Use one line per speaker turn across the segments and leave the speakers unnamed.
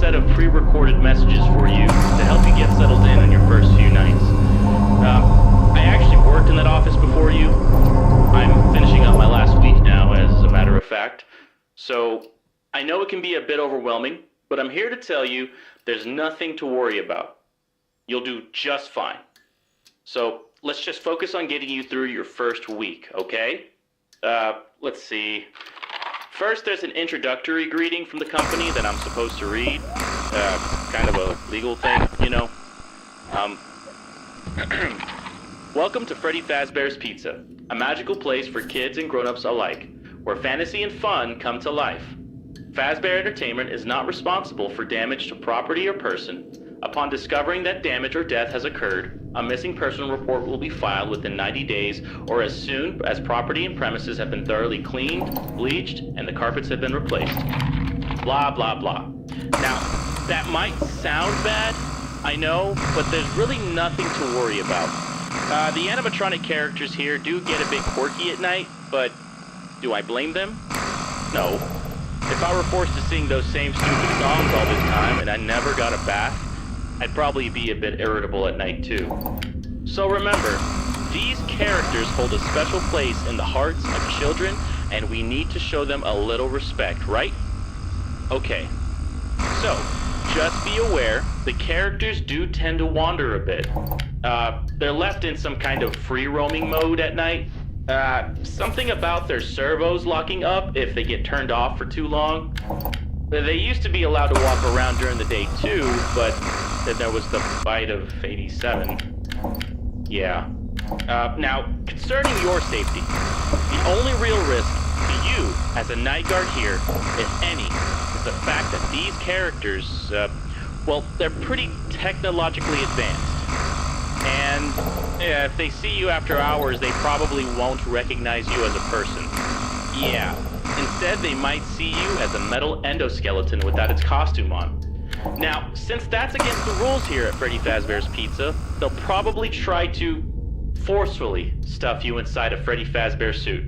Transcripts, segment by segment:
set of pre-recorded messages for you to help you get settled in on your first few nights. I actually worked in that office before you. I'm finishing up my last week now, as a matter of fact. So, I know it can be a bit overwhelming, but I'm here to tell you there's nothing to worry about. You'll do just fine. So, let's just focus on getting you through your first week, okay? Let's see. First, there's an introductory greeting from the company that I'm supposed to read. Kind of a legal thing, you know. Welcome to Freddy Fazbear's Pizza, a magical place for kids and grown-ups alike, where fantasy and fun come to life. Fazbear Entertainment is not responsible for damage to property or person. Upon discovering that damage or death has occurred, a missing person report will be filed within 90 days or as soon as property and premises have been thoroughly cleaned, bleached, and the carpets have been replaced. Blah, blah, blah. Now, that might sound bad, I know, but there's really nothing to worry about. The animatronic characters here do get a bit quirky at night, but do I blame them? No. If I were forced to sing those same stupid songs all this time and I never got a bath, I'd probably be a bit irritable at night too. So remember, these characters hold a special place in the hearts of children, and we need to show them a little respect, right? Okay, so just be aware, the characters do tend to wander a bit. They're left in some kind of free roaming mode at night. Something about their servos locking up if they get turned off for too long. They used to be allowed to walk around during the day too, but then there was the fight of 87. Yeah. Now, concerning your safety, the only real risk to you as a night guard here, if any, is the fact that these characters, well, they're pretty technologically advanced. And if they see you after hours, they probably won't recognize you as a person. Yeah. Instead, they might see you as a metal endoskeleton without its costume on. Now, since that's against the rules here at Freddy Fazbear's Pizza, they'll probably try to forcefully stuff you inside a Freddy Fazbear suit.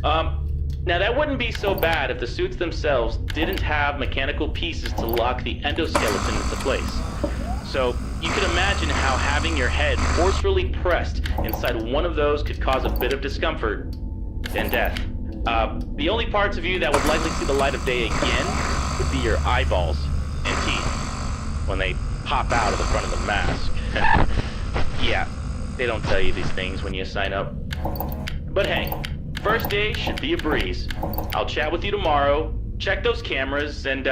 Now that wouldn't be so bad if the suits themselves didn't have mechanical pieces to lock the endoskeleton into place. So, you can imagine how having your head forcefully pressed inside one of those could cause a bit of discomfort and death. The only parts of you that would likely see the light of day again would be your eyeballs and teeth when they pop out of the front of the mask. Yeah, they don't tell you these things when you sign up. But hey, first day should be a breeze. I'll chat with you tomorrow, check those cameras, and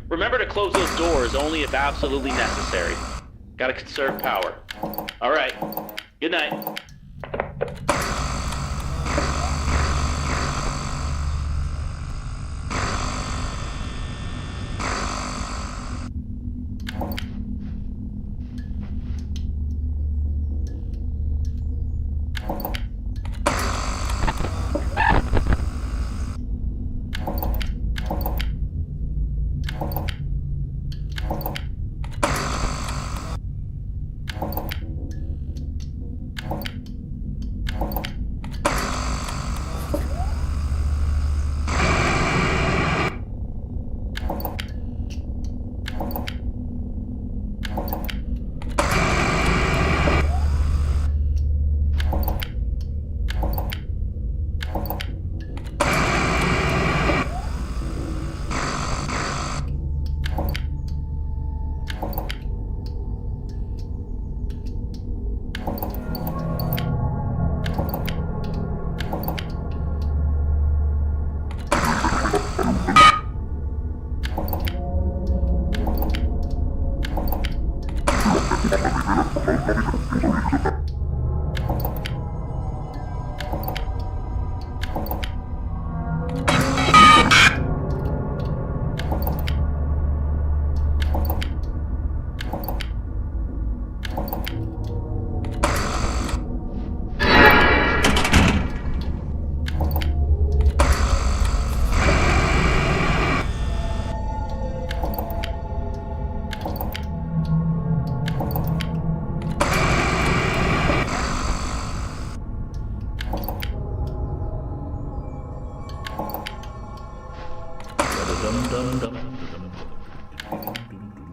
remember to close those doors only if absolutely necessary. Gotta conserve power. Alright, good night. dum dum dum dum dum.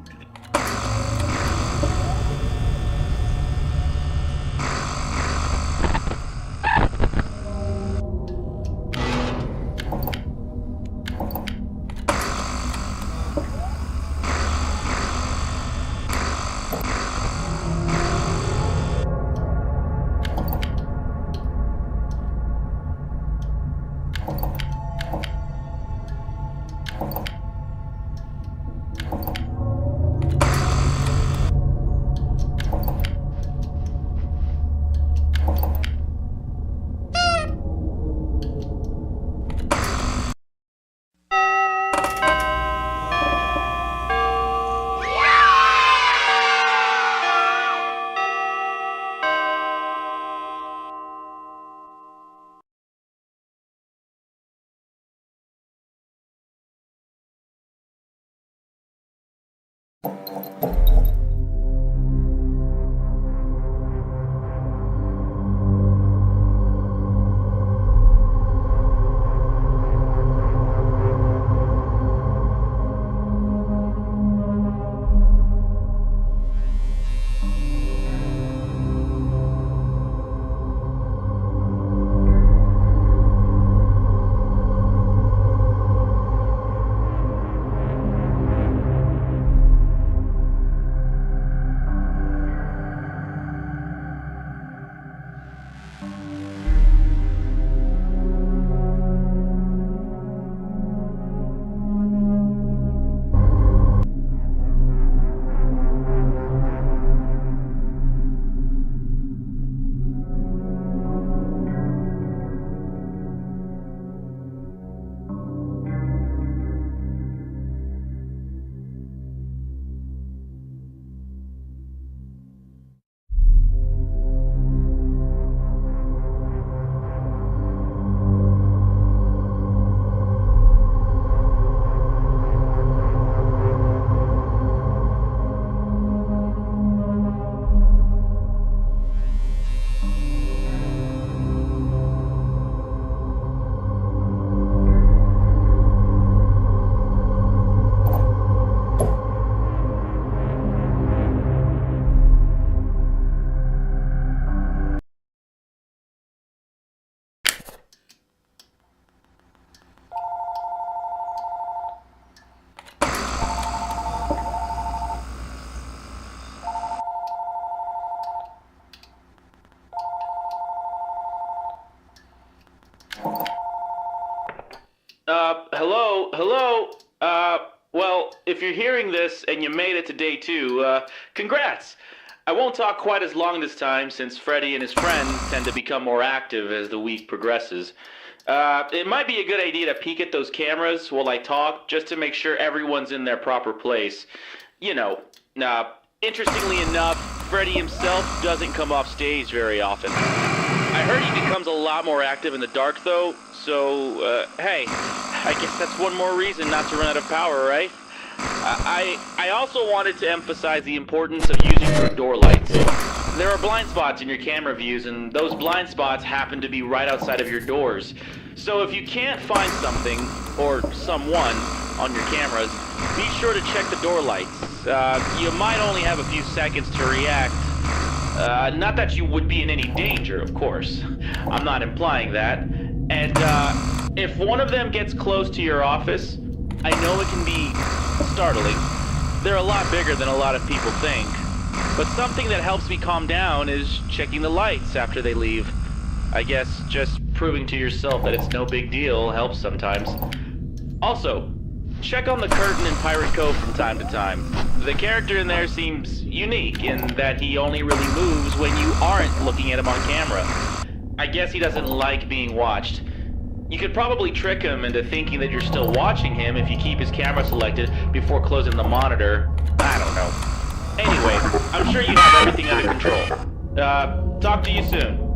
Hello? Well, if you're hearing this and you made it to day 2, congrats! I won't talk quite as long this time since Freddy and his friends tend to become more active as the week progresses. It might be a good idea to peek at those cameras while I talk, just to make sure everyone's in their proper place. You know, interestingly enough, Freddy himself doesn't come off stage very often. I heard he becomes a lot more active in the dark, though, so, hey, I guess that's one more reason not to run out of power, right? I also wanted to emphasize the importance of using your door lights. There are blind spots in your camera views, and those blind spots happen to be right outside of your doors. So if you can't find something, or someone, on your cameras, be sure to check the door lights. You might only have a few seconds to react. Not that you would be in any danger, of course. I'm not implying that. And, if one of them gets close to your office, I know it can be startling. They're a lot bigger than a lot of people think. But something that helps me calm down is checking the lights after they leave. I guess just proving to yourself that it's no big deal helps sometimes. Also, check on the curtain in Pirate Cove from time to time. The character in there seems unique in that he only really moves when you aren't looking at him on camera. I guess he doesn't like being watched. You could probably trick him into thinking that you're still watching him if you keep his camera selected before closing the monitor. I don't know. Anyway, I'm sure you have everything under control. Talk to you soon.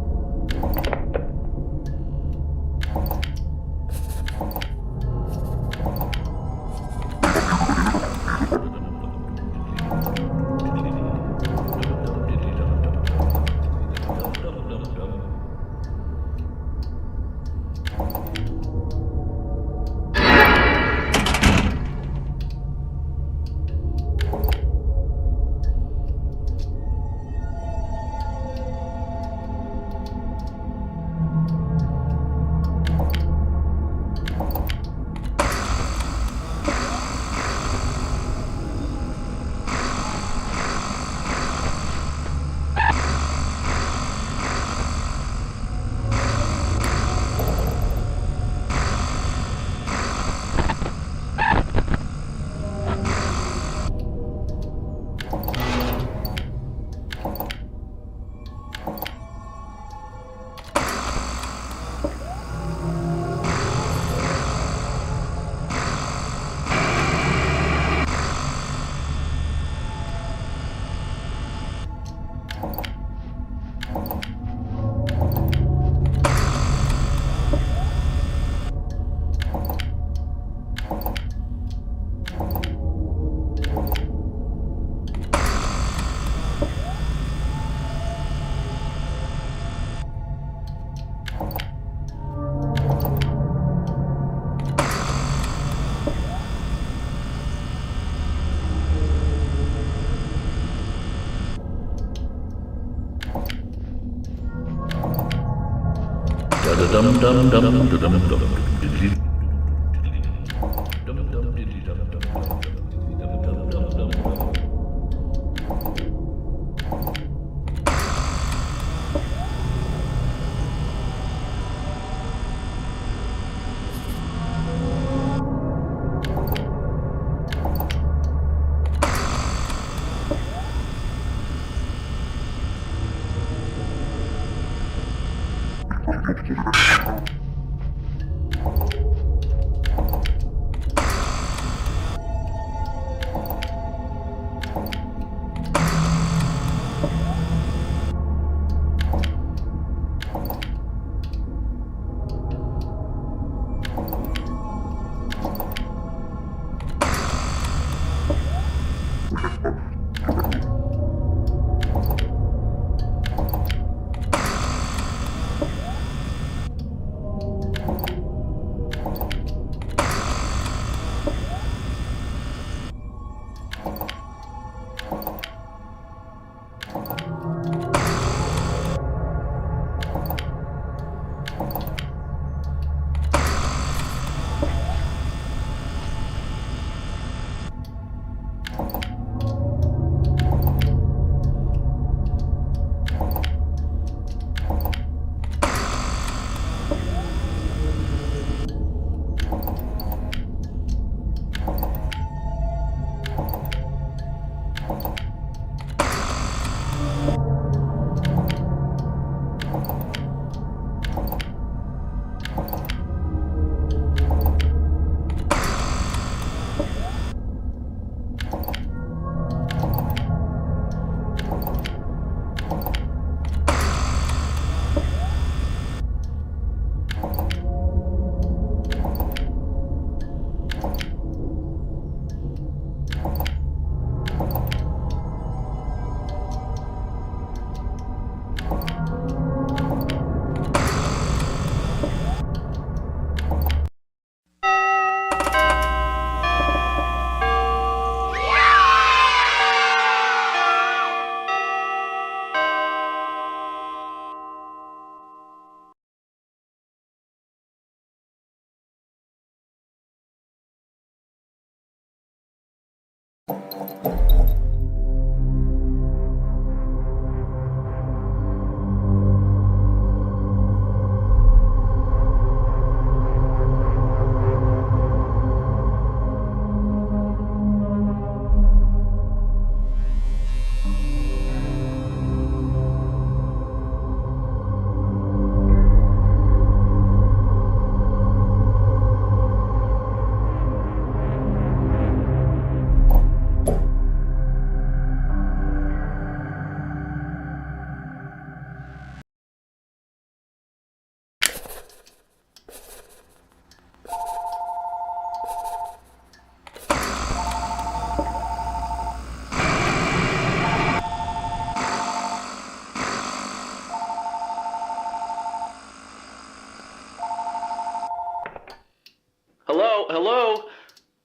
Hello?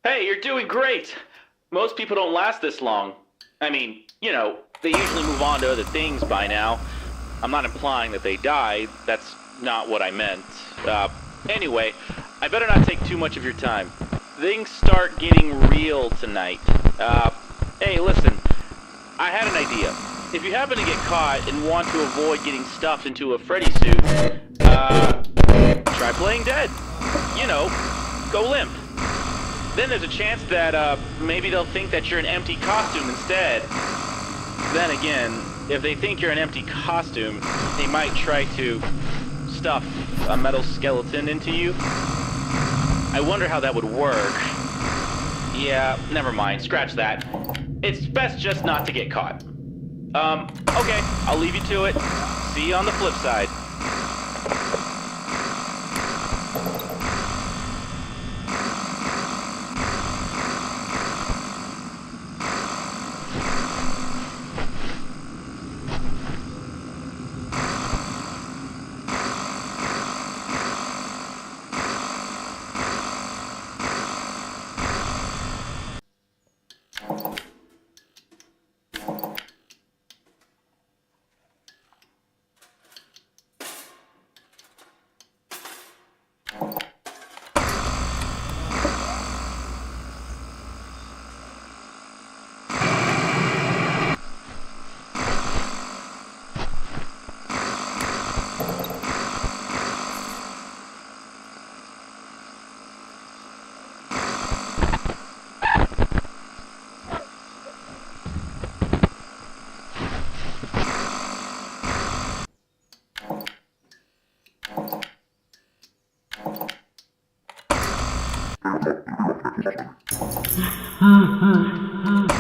Hey, you're doing great! Most people don't last this long. I mean, you know, they usually move on to other things by now. I'm not implying that they died. That's not what I meant. Anyway, I better not take too much of your time. Things start getting real tonight. Hey, listen. I had an idea. If you happen to get caught and want to avoid getting stuffed into a Freddy suit, try playing dead. You know, go limp. Then there's a chance that, maybe they'll think that you're an empty costume instead. Then again, if they think you're an empty costume, they might try to stuff a metal skeleton into you. I wonder how that would work. Yeah, never mind, scratch that. It's best just not to get caught. Okay, I'll leave you to it. See you on the flip side.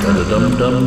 Dum-dum-dum.